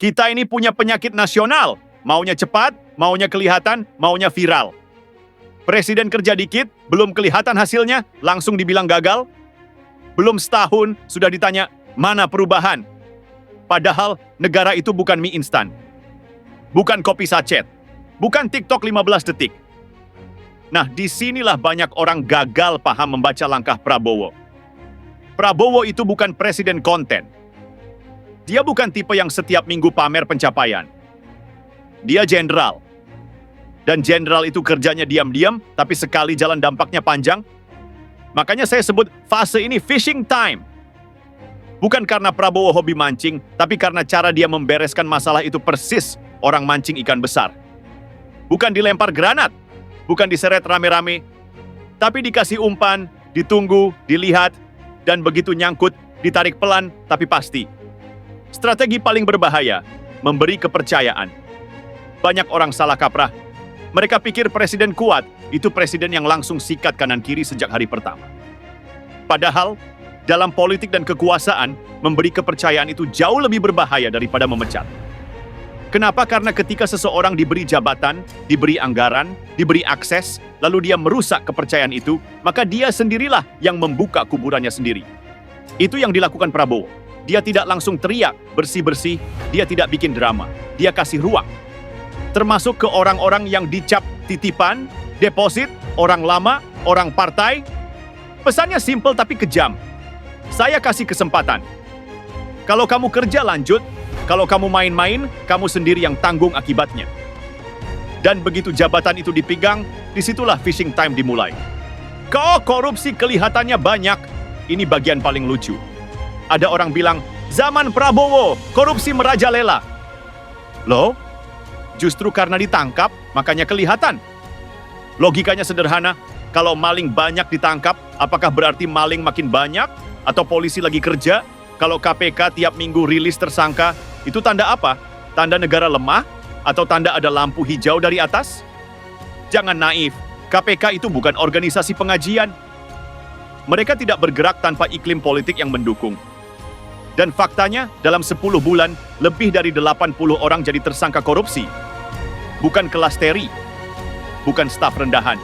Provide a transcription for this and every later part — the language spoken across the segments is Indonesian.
Kita ini punya penyakit nasional. Maunya cepat, maunya kelihatan, maunya viral. Presiden kerja dikit, belum kelihatan hasilnya, langsung dibilang gagal. Belum setahun, sudah ditanya, mana perubahan? Padahal negara itu bukan mie instan. Bukan kopi sachet. Bukan TikTok 15 detik. Nah, disinilah banyak orang gagal paham membaca langkah Prabowo. Prabowo itu bukan presiden konten. Dia bukan tipe yang setiap minggu pamer pencapaian. Dia jenderal. Dan jenderal itu kerjanya diam-diam, tapi sekali jalan dampaknya panjang. Makanya saya sebut fase ini fishing time. Bukan karena Prabowo hobi mancing, tapi karena cara dia membereskan masalah itu persis orang mancing ikan besar. Bukan dilempar granat, bukan diseret rame-rame, tapi dikasih umpan, ditunggu, dilihat, dan begitu nyangkut, ditarik pelan tapi pasti. Strategi paling berbahaya, memberi kepercayaan. Banyak orang salah kaprah. Mereka pikir presiden kuat, itu presiden yang langsung sikat kanan kiri sejak hari pertama. Padahal, dalam politik dan kekuasaan, memberi kepercayaan itu jauh lebih berbahaya daripada memecat. Kenapa? Karena ketika seseorang diberi jabatan, diberi anggaran, diberi akses, lalu dia merusak kepercayaan itu, maka dia sendirilah yang membuka kuburannya sendiri. Itu yang dilakukan Prabowo. Dia tidak langsung teriak, bersih-bersih, dia tidak bikin drama, dia kasih ruang. Termasuk ke orang-orang yang dicap titipan, deposit, orang lama, orang partai. Pesannya simpel tapi kejam. Saya kasih kesempatan. Kalau kamu kerja lanjut, kalau kamu main-main, kamu sendiri yang tanggung akibatnya. Dan begitu jabatan itu dipegang, disitulah fishing time dimulai. Korupsi kelihatannya banyak. Ini bagian paling lucu. Ada orang bilang, zaman Prabowo, korupsi merajalela. Loh? Justru karena ditangkap, makanya kelihatan. Logikanya sederhana, kalau maling banyak ditangkap, apakah berarti maling makin banyak? Atau polisi lagi kerja? Kalau KPK tiap minggu rilis tersangka, itu tanda apa? Tanda negara lemah? Atau tanda ada lampu hijau dari atas? Jangan naif, KPK itu bukan organisasi pengajian. Mereka tidak bergerak tanpa iklim politik yang mendukung. Dan faktanya, dalam 10 bulan, lebih dari 80 orang jadi tersangka korupsi. Bukan kelas teri, bukan staf rendahan.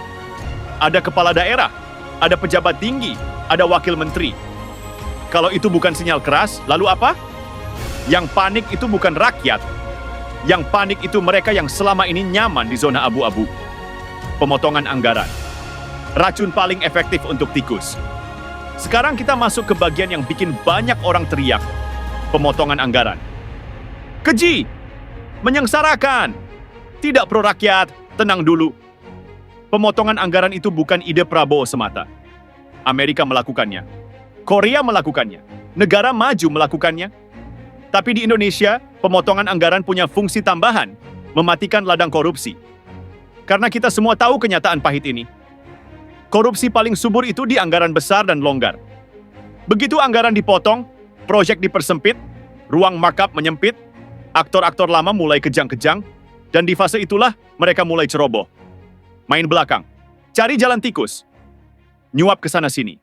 Ada kepala daerah, ada pejabat tinggi, ada wakil menteri. Kalau itu bukan sinyal keras, lalu apa? Yang panik itu bukan rakyat. Yang panik itu mereka yang selama ini nyaman di zona abu-abu. Pemotongan anggaran. Racun paling efektif untuk tikus. Sekarang kita masuk ke bagian yang bikin banyak orang teriak. Pemotongan anggaran. Keji! Menyengsarakan! Tidak pro rakyat, tenang dulu. Pemotongan anggaran itu bukan ide Prabowo semata. Amerika melakukannya. Korea melakukannya. Negara maju melakukannya. Tapi di Indonesia, pemotongan anggaran punya fungsi tambahan, mematikan ladang korupsi. Karena kita semua tahu kenyataan pahit ini. Korupsi paling subur itu di anggaran besar dan longgar. Begitu anggaran dipotong, proyek dipersempit, ruang markup menyempit, aktor-aktor lama mulai kejang-kejang, dan di fase itulah mereka mulai ceroboh. Main belakang, cari jalan tikus, nyuap ke sana-sini.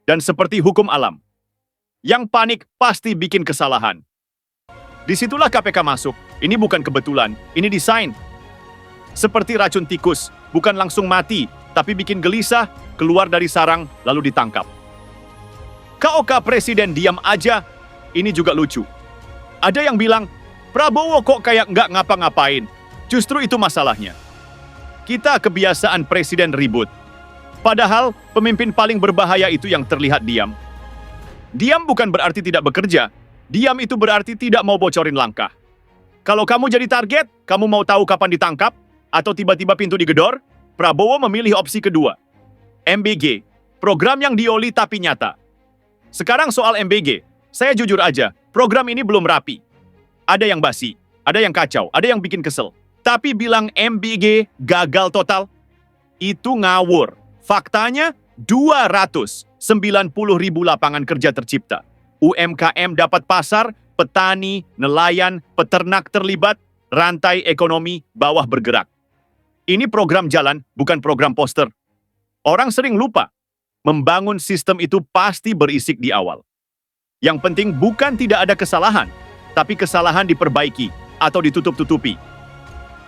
Dan seperti hukum alam, yang panik pasti bikin kesalahan. Disitulah KPK masuk. Ini bukan kebetulan, ini desain. Seperti racun tikus, bukan langsung mati, tapi bikin gelisah, keluar dari sarang, lalu ditangkap. KOK presiden diam aja, ini juga lucu. Ada yang bilang, Prabowo kok kayak nggak ngapa-ngapain. Justru itu masalahnya. Kita kebiasaan presiden ribut. Padahal pemimpin paling berbahaya itu yang terlihat diam. Diam bukan berarti tidak bekerja. Diam itu berarti tidak mau bocorin langkah. Kalau kamu jadi target, kamu mau tahu kapan ditangkap? Atau tiba-tiba pintu digedor? Prabowo memilih opsi kedua. MBG, program yang dioli tapi nyata. Sekarang soal MBG, saya jujur aja, program ini belum rapi. Ada yang basi, ada yang kacau, ada yang bikin kesel. Tapi bilang MBG gagal total, itu ngawur. Faktanya, 290.000 lapangan kerja tercipta. UMKM dapat pasar, petani, nelayan, peternak terlibat, rantai ekonomi bawah bergerak. Ini program jalan, bukan program poster. Orang sering lupa, membangun sistem itu pasti berisik di awal. Yang penting bukan tidak ada kesalahan, tapi kesalahan diperbaiki atau ditutup-tutupi.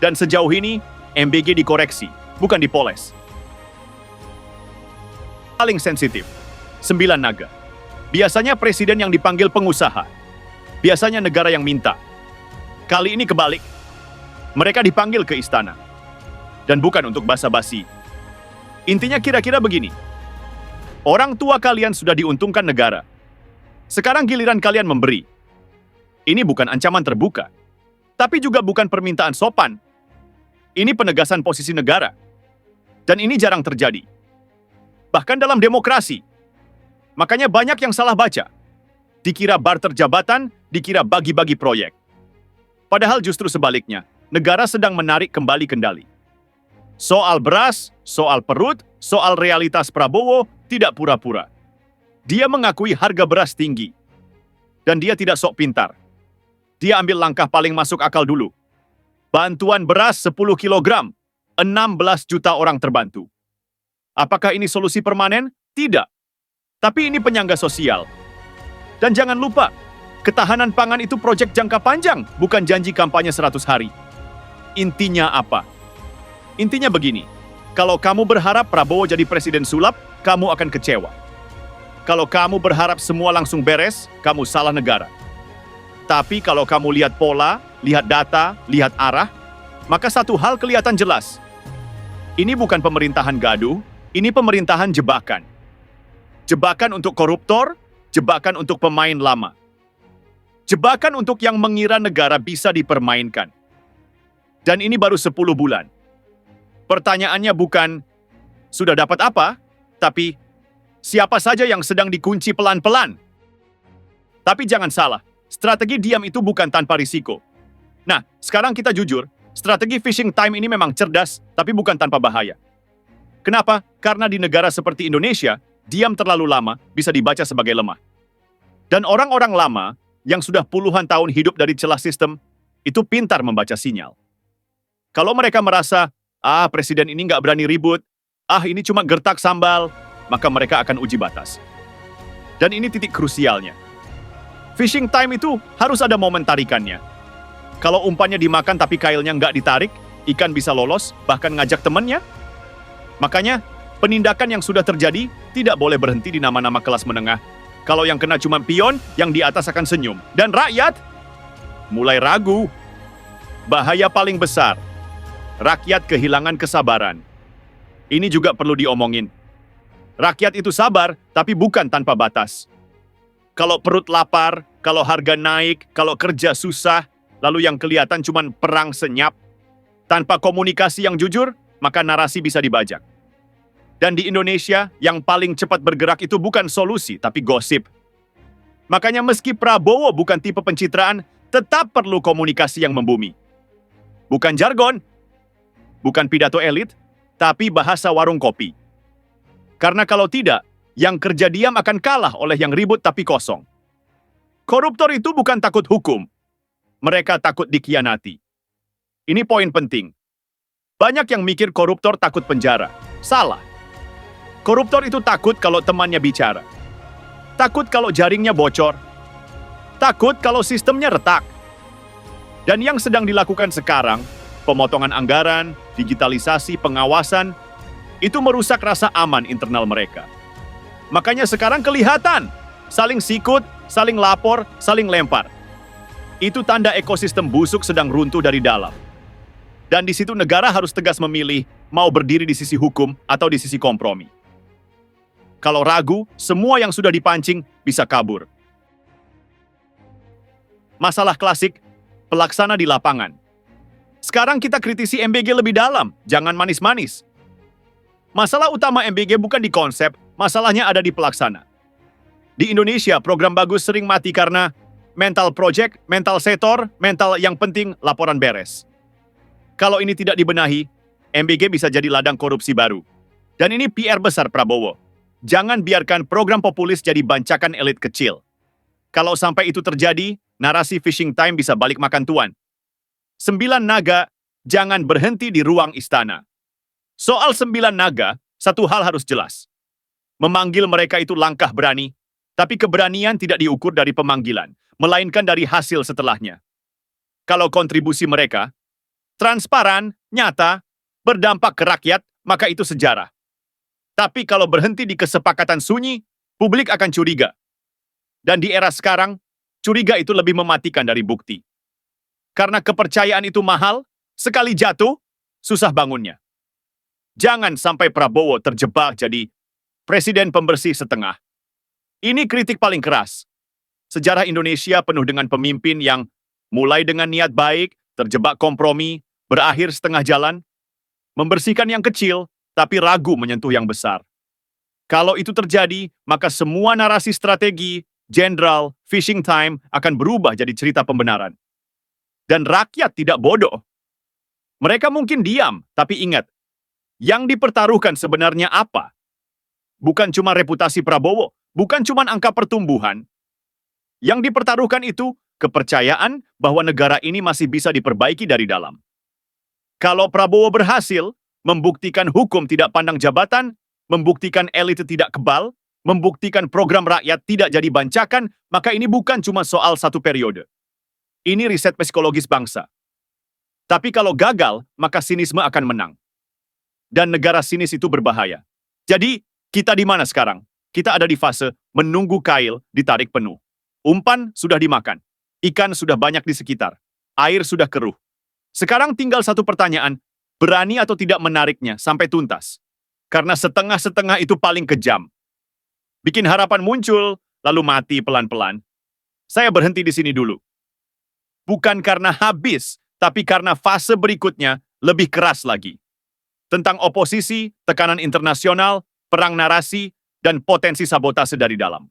Dan sejauh ini, MBG dikoreksi, bukan dipoles. Paling sensitif, 9 naga. Biasanya presiden yang dipanggil pengusaha. Biasanya negara yang minta. Kali ini kebalik. Mereka dipanggil ke istana. Dan bukan untuk basa-basi. Intinya kira-kira begini. Orang tua kalian sudah diuntungkan negara. Sekarang giliran kalian memberi. Ini bukan ancaman terbuka. Tapi juga bukan permintaan sopan. Ini penegasan posisi negara. Dan ini jarang terjadi. Bahkan dalam demokrasi. Makanya banyak yang salah baca. Dikira barter jabatan, dikira bagi-bagi proyek. Padahal justru sebaliknya, negara sedang menarik kembali kendali. Soal beras, soal perut, soal realitas Prabowo, tidak pura-pura. Dia mengakui harga beras tinggi. Dan dia tidak sok pintar. Dia ambil langkah paling masuk akal dulu. Bantuan beras 10 kilogram, 16 juta orang terbantu. Apakah ini solusi permanen? Tidak. Tapi ini penyangga sosial. Dan jangan lupa, ketahanan pangan itu proyek jangka panjang, bukan janji kampanye 100 hari. Intinya apa? Intinya begini, kalau kamu berharap Prabowo jadi presiden sulap, kamu akan kecewa. Kalau kamu berharap semua langsung beres, kamu salah negara. Tapi kalau kamu lihat pola, lihat data, lihat arah, maka satu hal kelihatan jelas. Ini bukan pemerintahan gaduh, ini pemerintahan jebakan. Jebakan untuk koruptor, jebakan untuk pemain lama. Jebakan untuk yang mengira negara bisa dipermainkan. Dan ini baru 10 bulan. Pertanyaannya bukan, sudah dapat apa? Tapi, siapa saja yang sedang dikunci pelan-pelan? Tapi jangan salah, strategi diam itu bukan tanpa risiko. Nah, sekarang kita jujur, strategi fishing time ini memang cerdas, tapi bukan tanpa bahaya. Kenapa? Karena di negara seperti Indonesia, diam terlalu lama bisa dibaca sebagai lemah. Dan orang-orang lama yang sudah puluhan tahun hidup dari celah sistem, itu pintar membaca sinyal. Kalau mereka merasa, presiden ini nggak berani ribut, ini cuma gertak sambal, maka mereka akan uji batas. Dan ini titik krusialnya. Fishing time itu harus ada momen tarikannya. Kalau umpannya dimakan tapi kailnya nggak ditarik, ikan bisa lolos, bahkan ngajak temannya. Makanya, penindakan yang sudah terjadi tidak boleh berhenti di nama-nama kelas menengah. Kalau yang kena cuma pion, yang di atas akan senyum. Dan rakyat mulai ragu. Bahaya paling besar, rakyat kehilangan kesabaran. Ini juga perlu diomongin. Rakyat itu sabar, tapi bukan tanpa batas. Kalau perut lapar, kalau harga naik, kalau kerja susah, lalu yang kelihatan cuma perang senyap. Tanpa komunikasi yang jujur, maka narasi bisa dibajak. Dan di Indonesia, yang paling cepat bergerak itu bukan solusi, tapi gosip. Makanya meski Prabowo bukan tipe pencitraan, tetap perlu komunikasi yang membumi. Bukan jargon, bukan pidato elit, tapi bahasa warung kopi. Karena kalau tidak, yang kerja diam akan kalah oleh yang ribut tapi kosong. Koruptor itu bukan takut hukum. Mereka takut dikhianati. Ini poin penting. Banyak yang mikir koruptor takut penjara. Salah. Koruptor itu takut kalau temannya bicara. Takut kalau jaringnya bocor. Takut kalau sistemnya retak. Dan yang sedang dilakukan sekarang, pemotongan anggaran, digitalisasi, pengawasan, itu merusak rasa aman internal mereka. Makanya sekarang kelihatan, saling sikut, saling lapor, saling lempar. Itu tanda ekosistem busuk sedang runtuh dari dalam. Dan di situ negara harus tegas memilih mau berdiri di sisi hukum atau di sisi kompromi. Kalau ragu, semua yang sudah dipancing bisa kabur. Masalah klasik, pelaksana di lapangan. Sekarang kita kritisi MBG lebih dalam, jangan manis-manis. Masalah utama MBG bukan di konsep, masalahnya ada di pelaksana. Di Indonesia, program bagus sering mati karena mental project, mental setor, mental yang penting laporan beres. Kalau ini tidak dibenahi, MBG bisa jadi ladang korupsi baru. Dan ini PR besar Prabowo. Jangan biarkan program populis jadi bancakan elit kecil. Kalau sampai itu terjadi, narasi fishing time bisa balik makan tuan. 9 naga, jangan berhenti di ruang istana. Soal 9 naga, satu hal harus jelas. Memanggil mereka itu langkah berani, Tapi keberanian tidak diukur dari pemanggilan, melainkan dari hasil setelahnya. Kalau kontribusi mereka transparan, nyata, berdampak ke rakyat, maka itu sejarah. Tapi kalau berhenti di kesepakatan sunyi, publik akan curiga. Dan di era sekarang, curiga itu lebih mematikan dari bukti. Karena kepercayaan itu mahal, sekali jatuh, susah bangunnya. Jangan sampai Prabowo terjebak jadi presiden pembersih setengah. Ini kritik paling keras. Sejarah Indonesia penuh dengan pemimpin yang mulai dengan niat baik, terjebak kompromi, berakhir setengah jalan, membersihkan yang kecil, tapi ragu menyentuh yang besar. Kalau itu terjadi, maka semua narasi strategi, jenderal, fishing time akan berubah jadi cerita pembenaran. Dan rakyat tidak bodoh. Mereka mungkin diam, tapi ingat, yang dipertaruhkan sebenarnya apa? Bukan cuma reputasi Prabowo, bukan cuma angka pertumbuhan. Yang dipertaruhkan itu kepercayaan bahwa negara ini masih bisa diperbaiki dari dalam. Kalau Prabowo berhasil membuktikan hukum tidak pandang jabatan, membuktikan elit tidak kebal, membuktikan program rakyat tidak jadi bancakan, maka ini bukan cuma soal satu periode. Ini riset psikologis bangsa. Tapi kalau gagal, maka sinisme akan menang. Dan negara sinis itu berbahaya. Jadi, kita di mana sekarang? Kita ada di fase menunggu kail ditarik penuh. Umpan sudah dimakan. Ikan sudah banyak di sekitar. Air sudah keruh. Sekarang tinggal satu pertanyaan, berani atau tidak menariknya sampai tuntas? Karena setengah-setengah itu paling kejam. Bikin harapan muncul, lalu mati pelan-pelan. Saya berhenti di sini dulu. Bukan karena habis, tapi karena fase berikutnya lebih keras lagi. Tentang oposisi, tekanan internasional, perang narasi, dan potensi sabotase dari dalam.